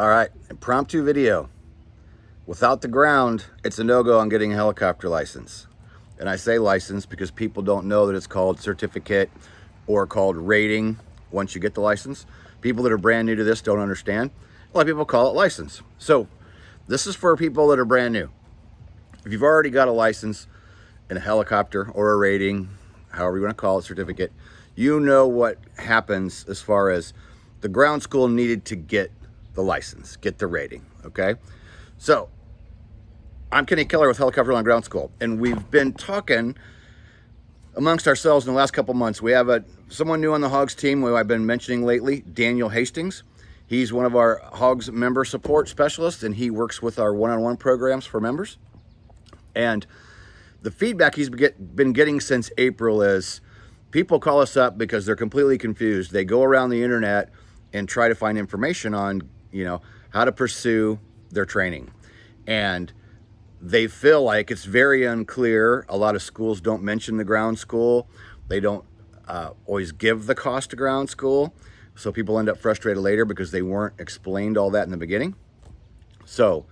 All right, impromptu video. Without the ground, it's a no-go on getting a helicopter license. And I say license because people don't know that it's called certificate or called rating once you get the license. People that are brand new to this don't understand. A lot of people call it license. So this is for people that are brand new. If you've already got a license in a helicopter or a rating, however you want to call it, certificate, you know what happens as far as the ground school needed to get the license, get the rating, okay? So, I'm Kenny Keller with Helicopter Land Ground School, and we've been talking amongst ourselves in the last couple months. We have someone new on the HOGS team who I've been mentioning lately, Daniel Hastings. He's one of our HOGS member support specialists, and he works with our one-on-one programs for members. And the feedback he's been getting since April is people call us up because they're completely confused. They go around the internet and try to find information on, how to pursue their training. And they feel like it's very unclear. A lot of schools don't mention the ground school. They don't always give the cost of ground school. So people end up frustrated later because they weren't explained all that in the beginning. So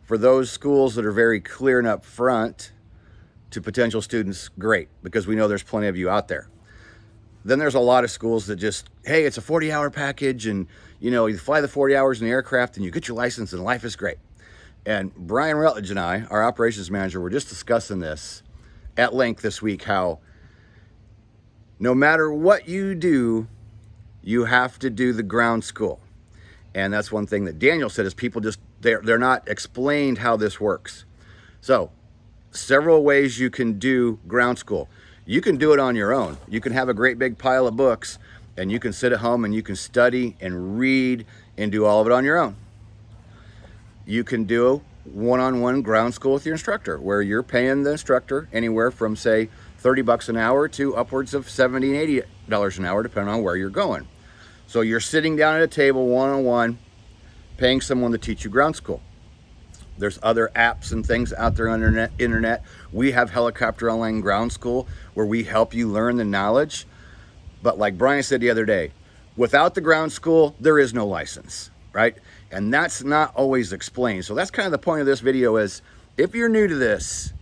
for those schools that are very clear and upfront to potential students, great, because we know there's plenty of you out there. Then there's a lot of schools that just, hey, it's a 40-hour package, and you fly the 40 hours in the aircraft and you get your license and life is great. And Brian Rutledge and I, our operations manager, were just discussing this at length this week, how no matter what you do, you have to do the ground school. And that's one thing that Daniel said is people just, they're not explained how this works. So several ways you can do ground school. You can do it on your own. You can have a great big pile of books and you can sit at home and you can study and read and do all of it on your own. You can do one-on-one ground school with your instructor where you're paying the instructor anywhere from, say, $30 an hour to upwards of $70 and $80 an hour, depending on where you're going. So you're sitting down at a table one-on-one, paying someone to teach you ground school. There's other apps and things out there on the internet. We have Helicopter Online Ground School where we help you learn the knowledge. But like Brian said the other day, without the ground school, there is no license, right? And that's not always explained. So that's kind of the point of this video is, if you're new to this,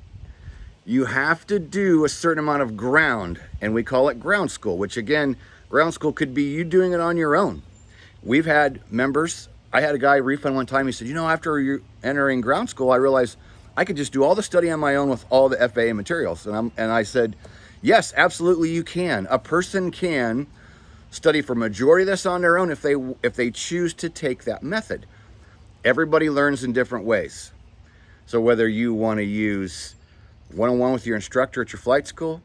you have to do a certain amount of ground, and we call it ground school, which again, ground school could be you doing it on your own. We've had members, I had a guy refund one time, he said, after you're entering ground school, I realized I could just do all the study on my own with all the FAA materials. And I said, yes, absolutely you can. A person can study for majority of this on their own if they choose to take that method. Everybody learns in different ways. So whether you want to use one-on-one with your instructor at your flight school,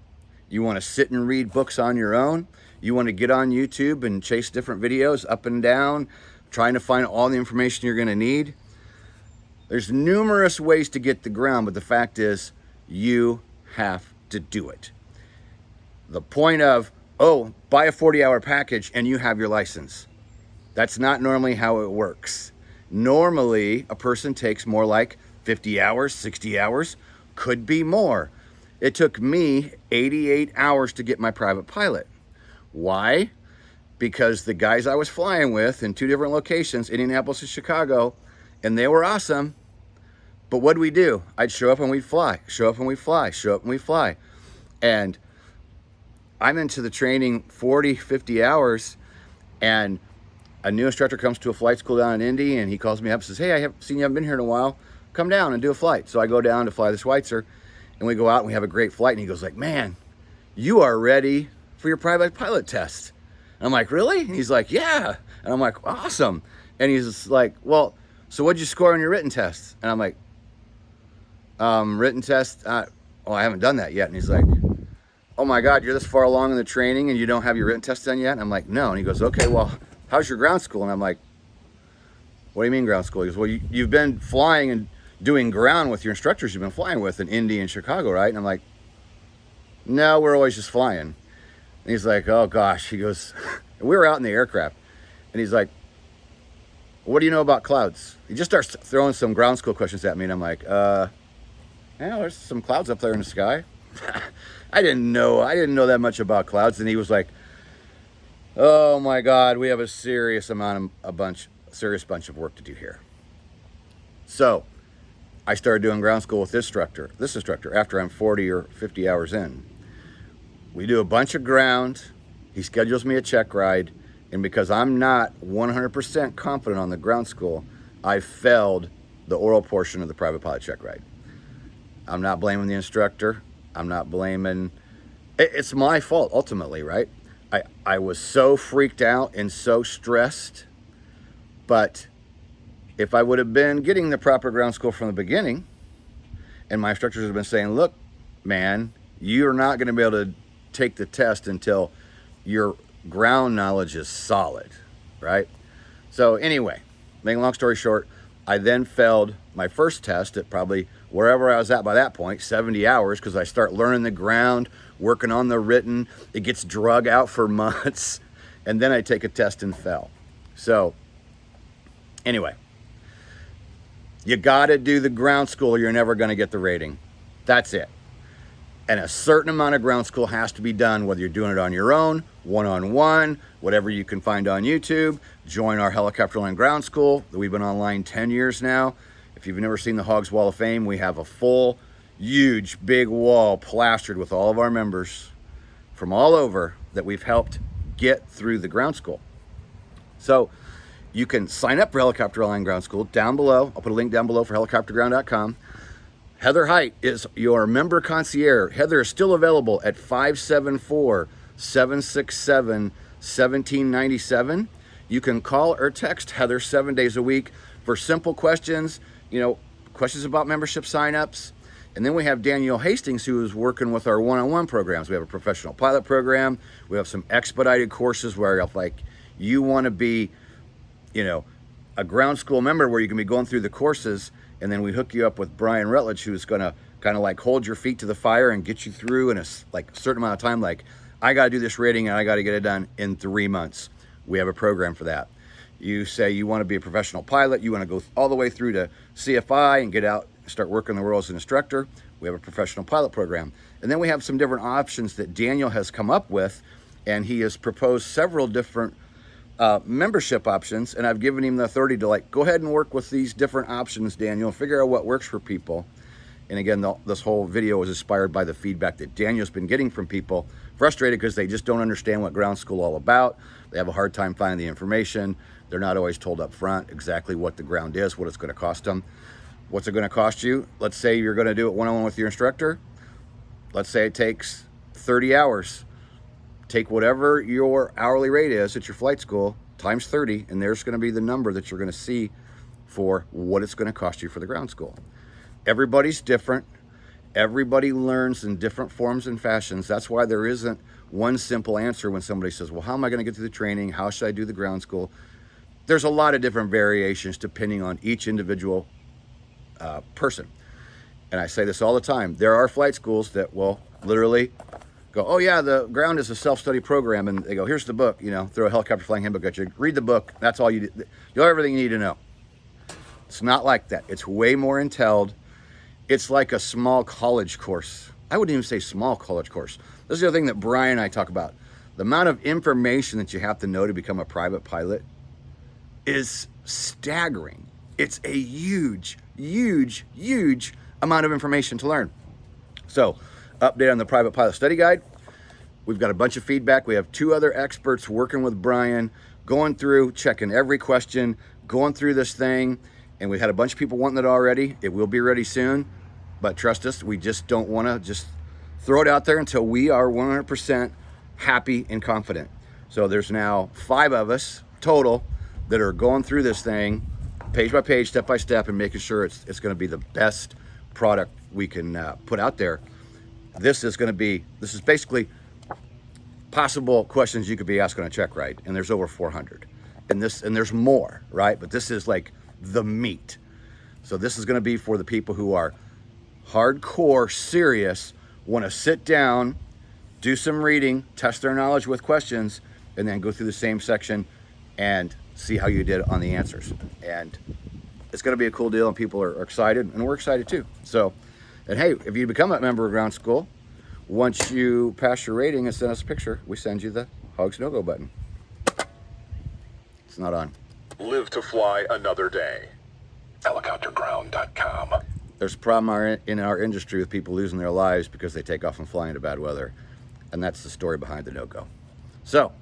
you want to sit and read books on your own, you want to get on YouTube and chase different videos up and down, trying to find all the information you're going to need. There's numerous ways to get the ground, but the fact is you have to do it. The point of, buy a 40-hour package and you have your license. That's not normally how it works. Normally, a person takes more like 50 hours, 60 hours, could be more. It took me 88 hours to get my private pilot. Why? Because the guys I was flying with in two different locations, Indianapolis and Chicago, and they were awesome. But what do we do? I'd show up and we'd fly, show up and we'd fly, show up and we'd fly. And I'm into the training 40, 50 hours, and a new instructor comes to a flight school down in Indy, and he calls me up and says, hey, I haven't seen you haven't been here in a while. Come down and do a flight. So I go down to fly the Schweitzer, and we go out and we have a great flight, and he goes like, man, you are ready for your private pilot test. And I'm like, really? And he's like, yeah. And I'm like, awesome. And he's like, well, so what'd you score on your written test? And I'm like, written test? I haven't done that yet. And he's like, oh my God, you're this far along in the training and you don't have your written test done yet? And I'm like, no. And he goes, okay, well, how's your ground school? And I'm like, what do you mean ground school? He goes, well, you've been flying and doing ground with your instructors you've been flying with in Indy and Chicago, right? And I'm like, no, we're always just flying. And he's like, oh gosh. He goes, we were out in the aircraft. And he's like, what do you know about clouds? He just starts throwing some ground school questions at me. And I'm like, there's some clouds up there in the sky. I didn't know that much about clouds. And he was like, oh my God, we have a serious amount of serious bunch of work to do here. So I started doing ground school with this instructor after I'm 40 or 50 hours in. We do a bunch of ground. He schedules me a check ride. And because I'm not 100% confident on the ground school, I failed the oral portion of the private pilot check ride. I'm not blaming the instructor. I'm not blaming, it's my fault ultimately, right? I was so freaked out and so stressed, but if I would have been getting the proper ground school from the beginning, and my instructors have been saying, look, man, you're not going to be able to take the test until your ground knowledge is solid, right? So anyway, making a long story short, I then failed my first test at probably wherever I was at by that point, 70 hours, because I start learning the ground, working on the written. It gets drug out for months, and then I take a test and fail. So anyway, you got to do the ground school or you're never going to get the rating. That's it. And a certain amount of ground school has to be done, whether you're doing it on your own, one-on-one, whatever you can find on YouTube. Join our helicopter line ground school. We've been online 10 years now. If you've never seen the HOGS Wall of Fame, we have a full, huge, big wall plastered with all of our members from all over that we've helped get through the ground school. So you can sign up for Helicopter Line Ground School down below. I'll put a link down below for helicopterground.com. Heather Height is your member concierge. Heather is still available at 574-767-1797. You can call or text Heather 7 days a week for simple questions, questions about membership signups. And then we have Danielle Hastings, who is working with our one-on-one programs. We have a professional pilot program. We have some expedited courses where if you want to be, a ground school member where you can be going through the courses, and then we hook you up with Brian Rutledge, who's going to kind of hold your feet to the fire and get you through in a certain amount of time. I got to do this rating and I got to get it done in 3 months. We have a program for that. You say you want to be a professional pilot, you want to go all the way through to CFI and get out, start working the world as an instructor. We have a professional pilot program. And then we have some different options that Daniel has come up with, and he has proposed several different membership options, and I've given him the authority to go ahead and work with these different options, Daniel, figure out what works for people. And again, this whole video was inspired by the feedback that Daniel's been getting from people, frustrated because they just don't understand what ground school is all about. They have a hard time finding the information. They're not always told up front exactly what the ground is, what it's going to cost them. What's it going to cost you? Let's say you're going to do it one-on-one with your instructor. Let's say it takes 30 hours. Take whatever your hourly rate is at your flight school times 30, and there's going to be the number that you're going to see for what it's going to cost you for the ground school. Everybody's different. Everybody learns in different forms and fashions. That's why there isn't one simple answer when somebody says, well, how am I going to get through the training? How should I do the ground school? There's a lot of different variations depending on each individual person. And I say this all the time. There are flight schools that will literally go, oh yeah, the ground is a self-study program, and they go, here's the book, throw a helicopter flying handbook at you, read the book, that's all you do. You'll have everything you need to know. It's not like that. It's way more entailed. It's like a small college course. I wouldn't even say small college course. This is the other thing that Brian and I talk about. The amount of information that you have to know to become a private pilot is staggering. It's a huge, huge, huge amount of information to learn. So, update on the private pilot study guide. We've got a bunch of feedback. We have 2 other experts working with Brian, going through, checking every question, going through this thing. And we had a bunch of people wanting it already. It will be ready soon, but trust us, we just don't want to just throw it out there until we are 100% happy and confident. So there's now 5 of us total that are going through this thing page by page, step by step, and making sure it's going to be the best product we can put out there. This is basically possible questions you could be asked on a check ride, and there's over 400. And there's more, right? But this is the meat. So this is going to be for the people who are hardcore, serious, want to sit down, do some reading, test their knowledge with questions, and then go through the same section and see how you did on the answers. And it's going to be a cool deal, and people are excited, and we're excited too. So, and hey, if you become a member of ground school, once you pass your rating and send us a picture, we send you the HOGS no-go button. It's not on. Live to fly another day. Helicopterground.com. There's a problem in our industry with people losing their lives because they take off and fly into bad weather. And that's the story behind the no-go. So,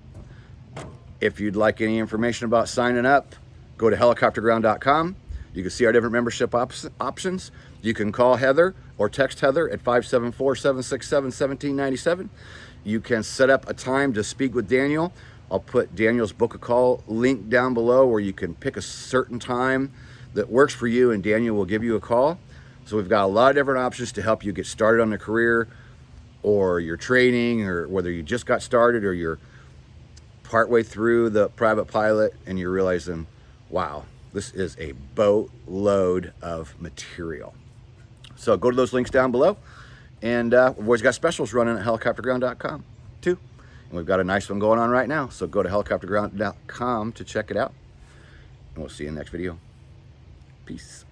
if you'd like any information about signing up, go to helicopterground.com. You can see our different membership options. You can call Heather or text Heather at 574-767-1797. You can set up a time to speak with Daniel. I'll put Daniel's book a call link down below where you can pick a certain time that works for you and Daniel will give you a call. So we've got a lot of different options to help you get started on a career or your training, or whether you just got started or you're partway through the private pilot and you're realizing, wow, this is a boatload of material. So go to those links down below. And we've always got specials running at helicopterground.com too. And we've got a nice one going on right now. So go to helicopterground.com to check it out. And we'll see you in the next video. Peace.